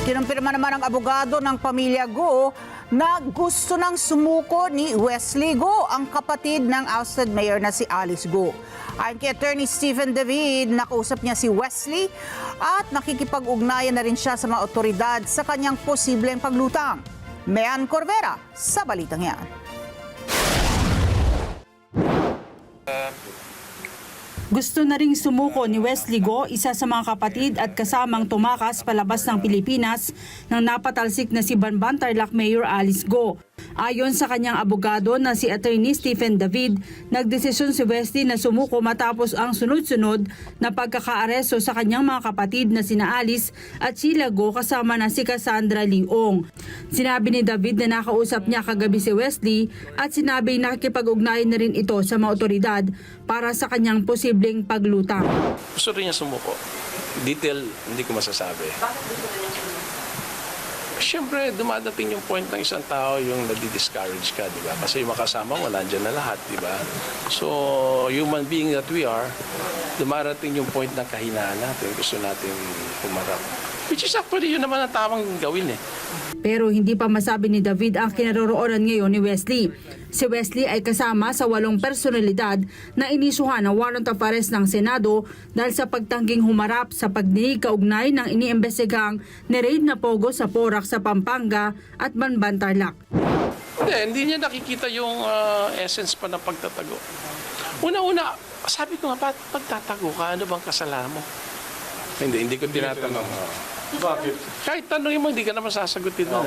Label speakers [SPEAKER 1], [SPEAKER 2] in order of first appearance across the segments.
[SPEAKER 1] Kinumpirma naman ng abogado ng pamilya Go na gusto nang sumuko ni Wesley Go, ang kapatid ng ousted mayor na si Alice Go. Ayon kay Attorney Stephen David, nakausap niya si Wesley at nakikipag-ugnayan na rin siya sa mga otoridad sa kanyang posibleng paglutang. Mean Corvera sa balitang yan.
[SPEAKER 2] Gusto na ring sumuko ni Wesley Go, isa sa mga kapatid at kasamang tumakas palabas ng Pilipinas nang napatalsik na si Banban Tarlac Mayor Alice Go. Ayon sa kanyang abogado na si Attorney Stephen David, nagdesisyon si Wesley na sumuko matapos ang sunod-sunod na pagkakaaresto sa kanyang mga kapatid na sina Alice at Sheila Go kasama na si Cassandra Leong. Sinabi ni David na nakausap niya kagabi si Wesley at sinabing nakikipag-ugnayan na rin ito sa mga otoridad para sa kanyang posibleng paglutang.
[SPEAKER 3] Gusto rin niya sumuko. Detail, hindi ko masasabi.
[SPEAKER 4] Bakit gusto niya sumuko?
[SPEAKER 3] Siyempre, dumadating yung point ng isang tao yung nadi-discourage ka, di ba? Kasi yung makasama mo, nandyan na lahat, di ba? So, human being that we are, dumarating yung point ng kahinaan natin. Gusto natin humarap. Which is actually yun naman ang tamang gawin eh.
[SPEAKER 2] Pero hindi pa masabi ni David ang kinaroroonan ngayon ni Wesley. Si Wesley ay kasama sa 8 personalidad na inisuhan ng warrant of arrest ng Senado dahil sa pagtangging humarap sa pagdinig kaugnay ng iniimbestigang ni-raid na pogo sa Porac sa Pampanga at Banban Tarlac.
[SPEAKER 3] Hindi niya nakikita yung essence pa ng pagtatago. Una-una, sabi ko nga, pagtatago ka, ano bang kasalanan mo? Hindi ko tinatanong. Bakit? Kahit tanongin mo, hindi ka naman sasagutin mo.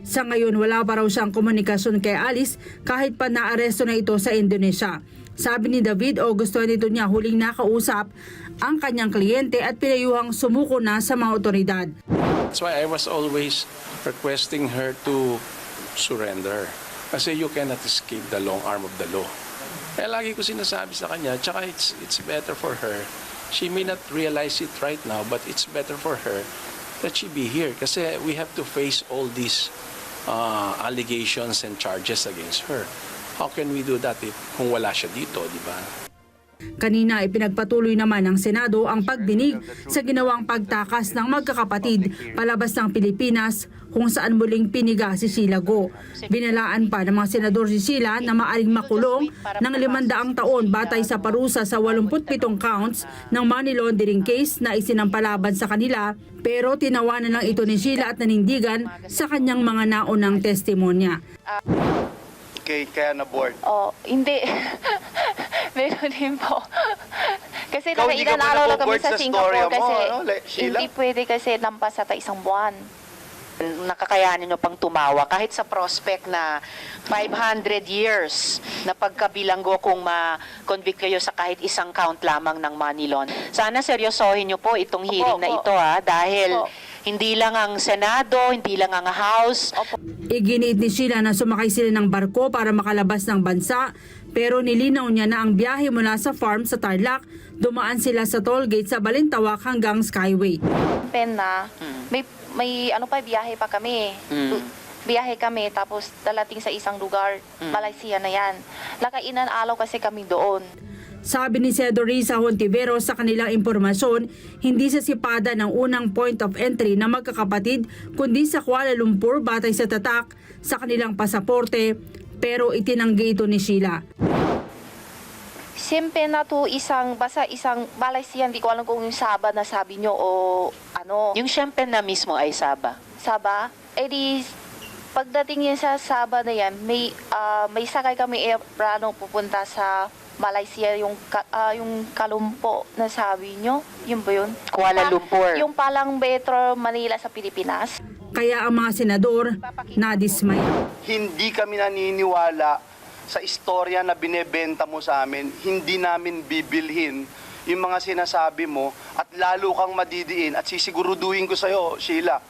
[SPEAKER 2] Sa ngayon, wala pa raw siyang komunikasyon kay Alice kahit pa naaresto na ito sa Indonesia. Sabi ni David, gusto nito niya huling nakausap ang kanyang kliyente at pinayuhang sumuko na sa mga otoridad.
[SPEAKER 3] That's why I was always requesting her to surrender. Kasi you cannot escape the long arm of the law. Kaya lagi ko sinasabi sa kanya, tsaka it's better for her. She may not realize it right now, but it's better for her that she be here. Kasi we have to face all these allegations and charges against her. How can we do that kung wala siya dito, di ba?
[SPEAKER 2] Kanina ay pinagpatuloy naman ng Senado ang pagdinig sa ginawang pagtakas ng magkakapatid palabas ng Pilipinas kung saan muling piniga si Sheila Go. Binalaan pa ng mga senador si Sheila na maaring makulong ng 500 taon batay sa parusa sa 87 counts ng money laundering case na isinampalaban sa kanila, pero tinawanan lang ito ni Sheila at nanindigan sa kanyang mga naunang testimonya.
[SPEAKER 5] Kaya na-board?
[SPEAKER 4] Hindi. Meron din po. Kasi
[SPEAKER 5] Ikaw, hindi ka ba
[SPEAKER 4] nakailan araw lang kami
[SPEAKER 5] na-board
[SPEAKER 4] sa
[SPEAKER 5] sa
[SPEAKER 4] Singapore
[SPEAKER 5] storya mo,
[SPEAKER 4] kasi
[SPEAKER 5] ano, Sheila?
[SPEAKER 4] hindi pwede kasi lampas sa isang buwan.
[SPEAKER 6] Nakakayanin nyo pang tumawa kahit sa prospect na 500 years na pagkabilanggo kung ma-convict kayo sa kahit isang count lamang ng money laundering. Sana seryosohin nyo po itong hearing na ito dahil hindi lang ang Senado, hindi lang ang House.
[SPEAKER 2] Iginiit ni Sheila na sumakay sila ng barko para makalabas ng bansa, pero nilinaw niya na ang biyahe mula sa farm sa Tarlac, dumaan sila sa toll gate sa Balintawak hanggang Skyway.
[SPEAKER 4] Pena, may biyahe pa kami. Biyahe kami, tapos dalating sa isang lugar, Malaysia na yan. Nakainan araw kasi kami doon.
[SPEAKER 2] Sabi ni Senador Risa Hontiveros sa kanilang impormasyon, hindi sa sipada ng unang point of entry na magkakapatid kundi sa Kuala Lumpur batay sa tatak sa kanilang pasaporte, pero itinanggi ito ni Sheila.
[SPEAKER 4] Siyempre na to isang Malaysia, hindi ko alam kung yung Sabah na sabi nyo o ano.
[SPEAKER 6] Yung siyempre na mismo ay Sabah.
[SPEAKER 4] Sabah, di pagdating yan sa Sabah na yan, may sakay kami aeroplano pupunta sa Malaysia, yung Kalumpo na sabi nyo. Yun ba yun?
[SPEAKER 6] Kuala Lumpur.
[SPEAKER 4] Yung palang Metro Manila sa Pilipinas.
[SPEAKER 2] Kaya ang mga senador nadismay.
[SPEAKER 5] Hindi kami naniniwala sa istorya na binebenta mo sa amin. Hindi namin bibilhin yung mga sinasabi mo at lalo kang madidiin at sisiguraduhin ko sa'yo, Sheila.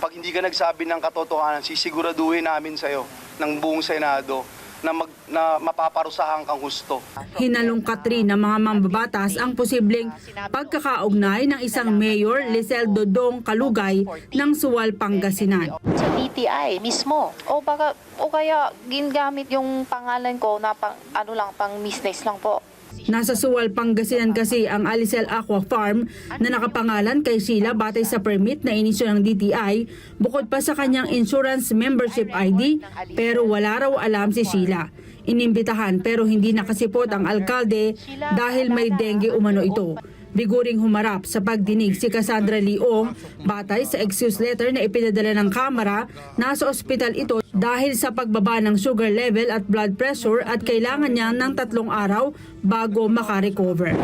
[SPEAKER 5] Pag hindi ka nagsabi ng katotohanan, sisiguraduhin namin sa'yo ng buong Senado na mapaparusahan kang husto.
[SPEAKER 2] Hinalungkat rin ng mga mambabatas ang posibleng pagkakaugnay ng isang mayor, Lisel Dodong Kalugay, ng Suwal, Pangasinan.
[SPEAKER 6] Sa DTI mismo.
[SPEAKER 4] O kaya gingamit yung pangalan ko na pang business lang po.
[SPEAKER 2] Nasa Suwal, Pangasinan kasi ang Alicel Aqua Farm na nakapangalan kay Sheila batay sa permit na inisyo ng DTI bukod pa sa kanyang insurance membership ID, pero wala raw alam si Sheila. Inimbitahan pero hindi nakasipot ang alkalde dahil may dengue umano ito. Biguring humarap sa pagdinig si Cassandra Leong batay sa excuse letter na ipinadala ng Kamara. Nasa ospital ito dahil sa pagbaba ng sugar level at blood pressure at kailangan niya ng 3 araw bago makarecover.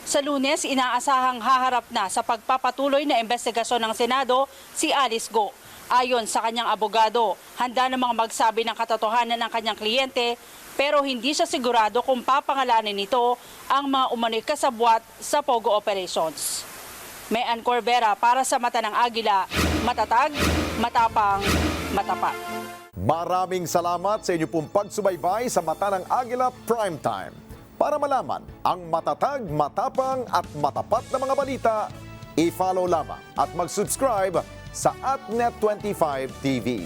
[SPEAKER 2] Sa Lunes, inaasahang haharap na sa pagpapatuloy na investigasyon ng Senado si Alice Go. Ayon sa kanyang abogado, handa namang magsabi ng katotohanan ng kanyang kliyente pero hindi siya sigurado kung papangalanin nito ang mga umano'y kasabwat sa Pogo operations. May Ann Corbera para sa Mata ng Agila, matatag, matapang, matapat.
[SPEAKER 7] Maraming salamat sa inyo pong pagsubaybay sa Mata ng Agila Primetime. Para malaman ang matatag, matapang at matapat na mga balita, i-follow lamang at mag-subscribe sa @Net25 TV.